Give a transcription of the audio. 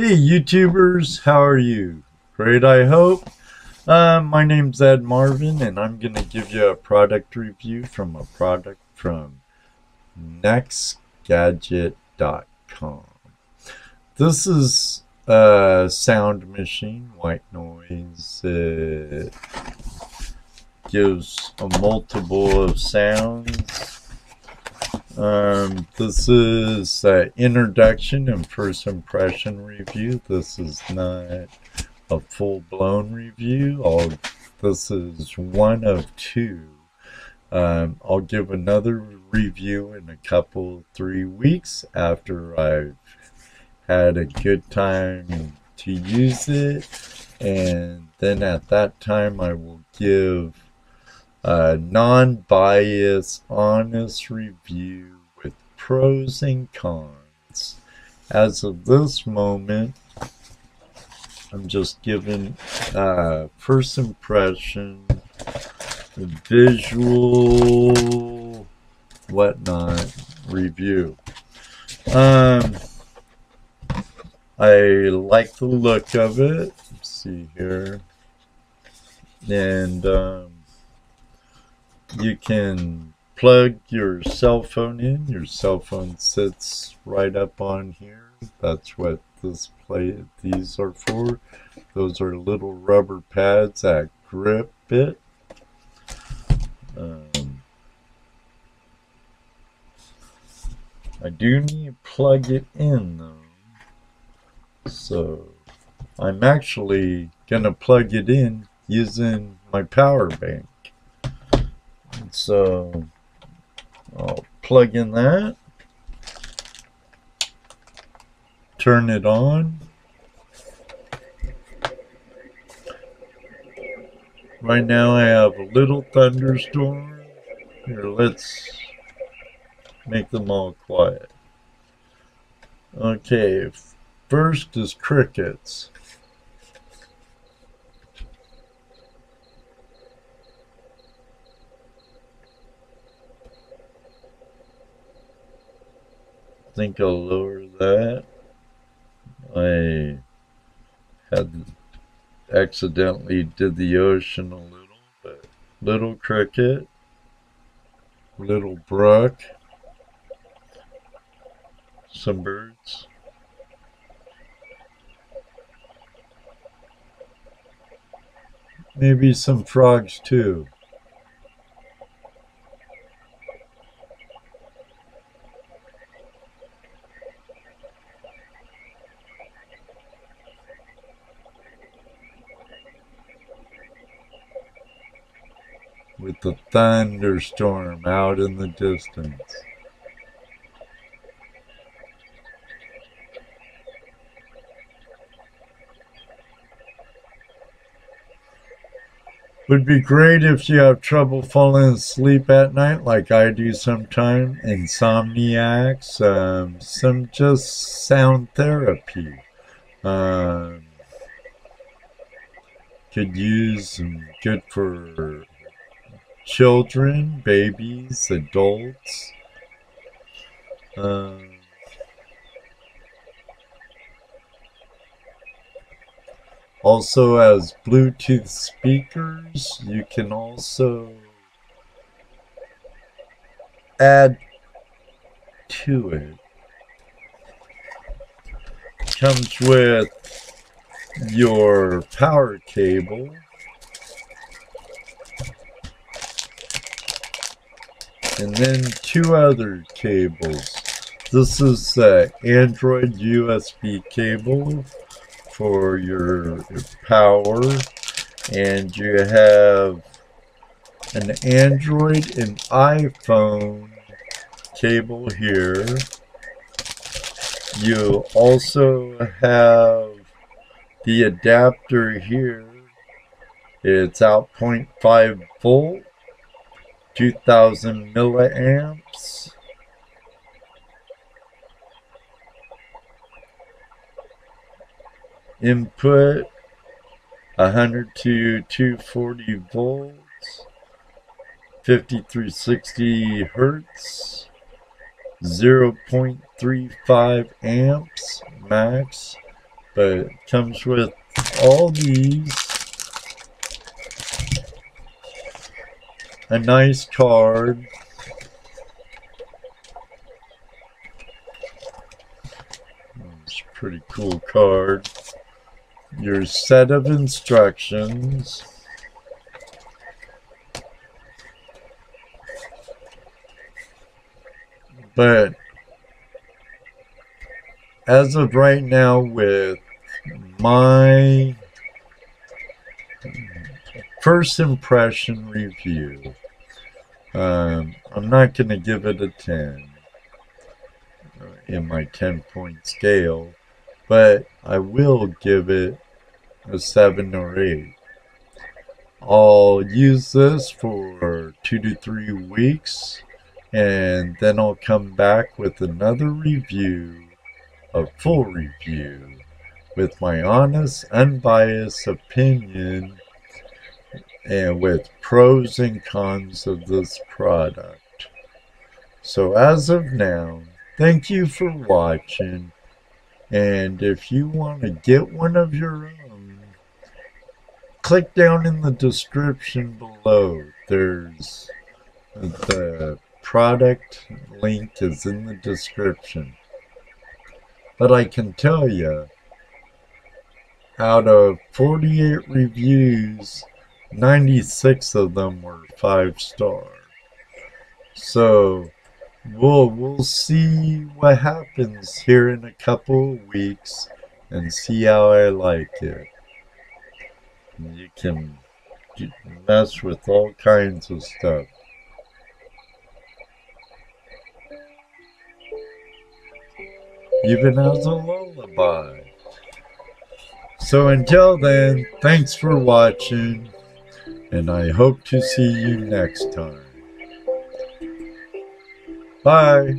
Hey YouTubers, how are you? Great, I hope. My name's Marvin, and I'm going to give you a product review from a product from NexGadget.com. This is a sound machine, white noise. It gives a multiple of sounds. This is an introduction and first impression review. This is not a full-blown review. This is one of two. I'll give another review in a couple, 3 weeks after I've had a good time to use it. And then at that time I will give a non-biased, honest review with pros and cons. As of this moment, I'm just giving first impression, visual, whatnot review. I like the look of it. Let's see here, and you can plug your cell phone in. Your cell phone sits right up on here. That's what these are for. Those are little rubber pads that grip it. I do need to plug it in though. So I'm actually gonna plug it in using my power bank. So I'll plug in that, turn it on. Right now I have a little thunderstorm. Here, let's make them all quiet. Okay, first is crickets. I think I'll lower that. I had accidentally did the ocean a little, but little cricket, little brook, some birds. Maybe some frogs too. With the thunderstorm out in the distance. Would be great if you have trouble falling asleep at night like I do sometimes. Insomniacs, some just sound therapy. Could use good for children, babies, adults. Also as Bluetooth speakers, you can also add to it. Comes with your power cable. And then two other cables. This is the Android USB cable for your power, and you have an Android and iPhone cable here. You also have the adapter here. It's out 0.5 volt. 2000 milliamps. Input 100 to 240 volts, 5360 hertz, 0.35 amps max But it comes with all these. A nice card. It's a pretty cool card. Your set of instructions. But as of right now, with my first impression review, I'm not going to give it a 10 in my 10-point scale, but I will give it a 7 or 8. I'll use this for 2 to 3 weeks, and then I'll come back with another review, a full review, with my honest, unbiased opinion and with pros and cons of this product. So as of now, thank you for watching, and if you want to get one of your own, click down in the description below. There's the product link is in the description. But I can tell you, out of 48 reviews, 96 of them were 5-star. So we'll see what happens here in a couple of weeks and see how I like it. You can mess with all kinds of stuff. Even as a lullaby. So until then, thanks for watching, and I hope to see you next time. Bye.